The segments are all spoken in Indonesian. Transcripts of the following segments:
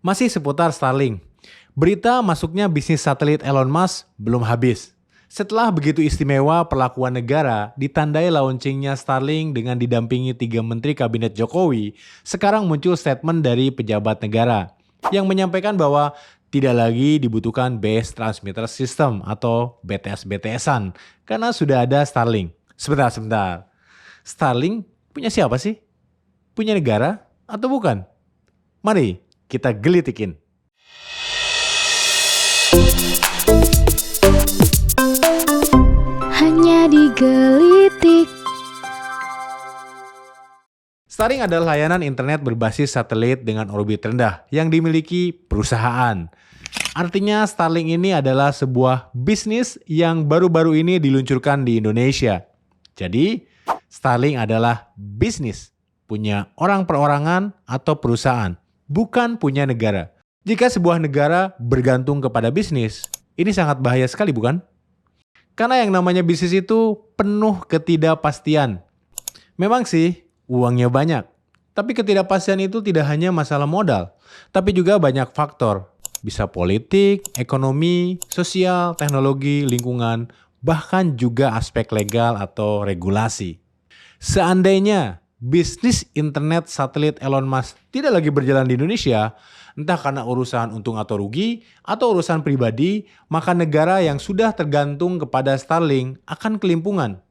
Masih seputar Starlink. Berita masuknya bisnis satelit Elon Musk belum habis. Setelah begitu istimewa perlakuan negara, ditandai launchingnya Starlink dengan didampingi 3 menteri kabinet Jokowi, sekarang muncul statement dari pejabat negara yang menyampaikan bahwa tidak lagi dibutuhkan Base Transmitter System atau BTS-BTS-an karena sudah ada Starlink. Sebentar. Starlink punya siapa sih? Punya negara atau bukan? Mari kita gelitikin. Hanya digelitik. Starlink adalah layanan internet berbasis satelit dengan orbit rendah yang dimiliki perusahaan. Artinya Starlink ini adalah sebuah bisnis yang baru-baru ini diluncurkan di Indonesia. Jadi Starlink adalah bisnis, punya orang perorangan atau perusahaan, bukan punya negara. Jika sebuah negara bergantung kepada bisnis, ini sangat bahaya sekali bukan? Karena yang namanya bisnis itu penuh ketidakpastian. Memang sih, uangnya banyak. Tapi ketidakpastian itu tidak hanya masalah modal, tapi juga banyak faktor. Bisa politik, ekonomi, sosial, teknologi, lingkungan, bahkan juga aspek legal atau regulasi. Seandainya bisnis internet satelit Elon Musk tidak lagi berjalan di Indonesia, entah karena urusan untung atau rugi, atau urusan pribadi, maka negara yang sudah tergantung kepada Starlink akan kelimpungan.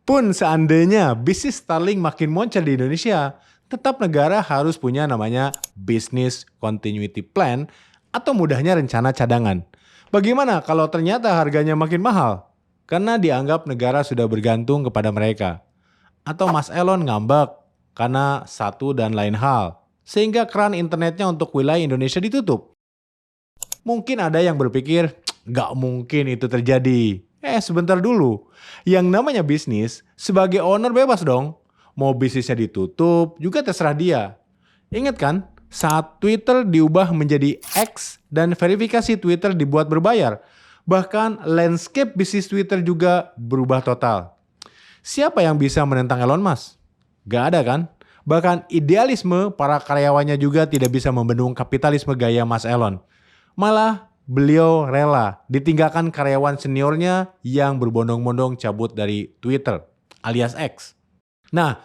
Pun seandainya bisnis Starlink makin moncer di Indonesia, tetap negara harus punya namanya Business Continuity Plan atau mudahnya rencana cadangan. Bagaimana kalau ternyata harganya makin mahal? Karena dianggap negara sudah bergantung kepada mereka. Atau Mas Elon ngambek karena satu dan lain hal, sehingga keran internetnya untuk wilayah Indonesia ditutup. Mungkin ada yang berpikir, gak mungkin itu terjadi. Sebentar dulu. Yang namanya bisnis, sebagai owner bebas dong. Mau bisnisnya ditutup, juga terserah dia. Ingat kan, saat Twitter diubah menjadi X dan verifikasi Twitter dibuat berbayar. Bahkan landscape bisnis Twitter juga berubah total. Siapa yang bisa menentang Elon Musk? Gak ada kan? Bahkan idealisme para karyawannya juga tidak bisa membendung kapitalisme gaya Mas Elon. Malah beliau rela ditinggalkan karyawan seniornya yang berbondong-bondong cabut dari Twitter alias X. Nah,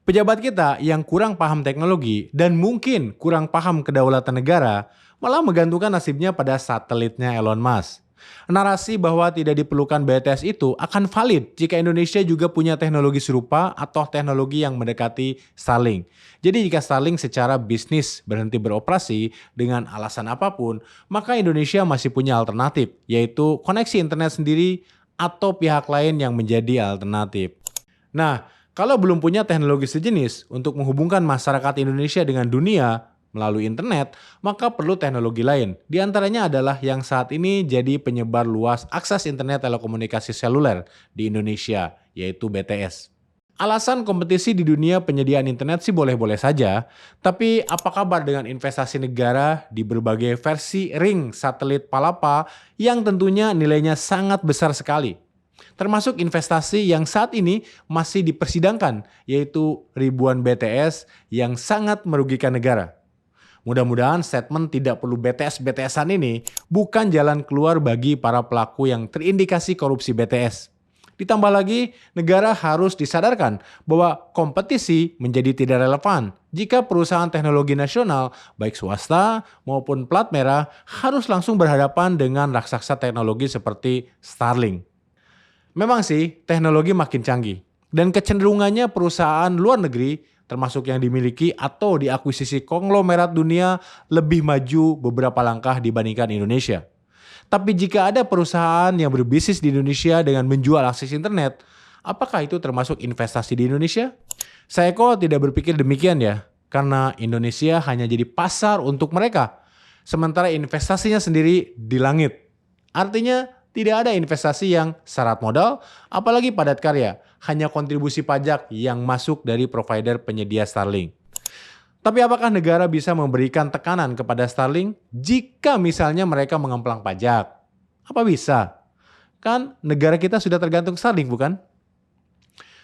pejabat kita yang kurang paham teknologi dan mungkin kurang paham kedaulatan negara malah menggantungkan nasibnya pada satelitnya Elon Musk. Narasi bahwa tidak diperlukan BTS itu akan valid jika Indonesia juga punya teknologi serupa atau teknologi yang mendekati Starlink. Jadi jika Starlink secara bisnis berhenti beroperasi dengan alasan apapun, maka Indonesia masih punya alternatif, yaitu koneksi internet sendiri atau pihak lain yang menjadi alternatif. Nah, kalau belum punya teknologi sejenis untuk menghubungkan masyarakat Indonesia dengan dunia melalui internet, maka perlu teknologi lain. Di antaranya adalah yang saat ini jadi penyebar luas akses internet telekomunikasi seluler di Indonesia, yaitu BTS. Alasan kompetisi di dunia penyediaan internet sih boleh-boleh saja, tapi apa kabar dengan investasi negara di berbagai versi ring satelit Palapa yang tentunya nilainya sangat besar sekali? Termasuk investasi yang saat ini masih dipersidangkan, yaitu ribuan BTS yang sangat merugikan negara. Mudah-mudahan statement tidak perlu BTS-BTS-an ini bukan jalan keluar bagi para pelaku yang terindikasi korupsi BTS. Ditambah lagi, negara harus disadarkan bahwa kompetisi menjadi tidak relevan jika perusahaan teknologi nasional, baik swasta maupun plat merah, harus langsung berhadapan dengan raksasa teknologi seperti Starlink. Memang sih, teknologi makin canggih dan kecenderungannya perusahaan luar negeri termasuk yang dimiliki atau diakuisisi konglomerat dunia lebih maju beberapa langkah dibandingkan Indonesia. Tapi jika ada perusahaan yang berbisnis di Indonesia dengan menjual akses internet, apakah itu termasuk investasi di Indonesia? Saya kok tidak berpikir demikian ya, karena Indonesia hanya jadi pasar untuk mereka, sementara investasinya sendiri di langit. Artinya tidak ada investasi yang syarat modal, apalagi padat karya. Hanya kontribusi pajak yang masuk dari provider penyedia Starlink. Tapi apakah negara bisa memberikan tekanan kepada Starlink jika misalnya mereka mengemplang pajak? Apa bisa? Kan negara kita sudah tergantung Starlink bukan?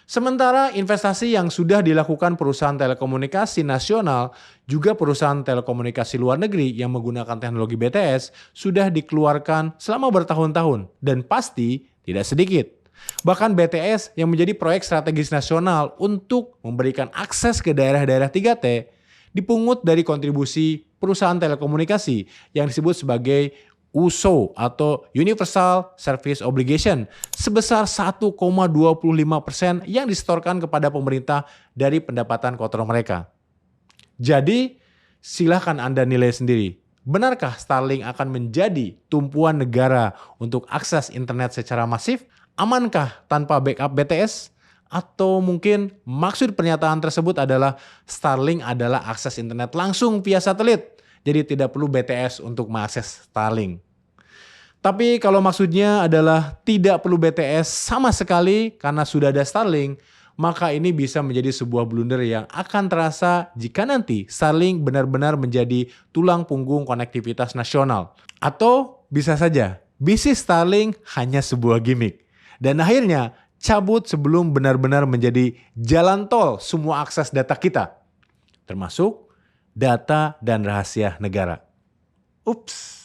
Sementara investasi yang sudah dilakukan perusahaan telekomunikasi nasional, juga perusahaan telekomunikasi luar negeri yang menggunakan teknologi BTS sudah dikeluarkan selama bertahun-tahun dan pasti tidak sedikit. Bahkan BTS yang menjadi proyek strategis nasional untuk memberikan akses ke daerah-daerah 3T dipungut dari kontribusi perusahaan telekomunikasi yang disebut sebagai USO atau Universal Service Obligation sebesar 1,25% yang disetorkan kepada pemerintah dari pendapatan kotor mereka. Jadi silahkan Anda nilai sendiri. Benarkah Starlink akan menjadi tumpuan negara untuk akses internet secara masif? Amankah tanpa backup BTS? Atau mungkin maksud pernyataan tersebut adalah Starlink adalah akses internet langsung via satelit. Jadi tidak perlu BTS untuk mengakses Starlink. Tapi kalau maksudnya adalah tidak perlu BTS sama sekali karena sudah ada Starlink, maka ini bisa menjadi sebuah blunder yang akan terasa jika nanti Starlink benar-benar menjadi tulang punggung konektivitas nasional. Atau bisa saja bisnis Starlink hanya sebuah gimmick. Dan akhirnya cabut sebelum benar-benar menjadi jalan tol semua akses data kita. Termasuk data dan rahasia negara. Ups.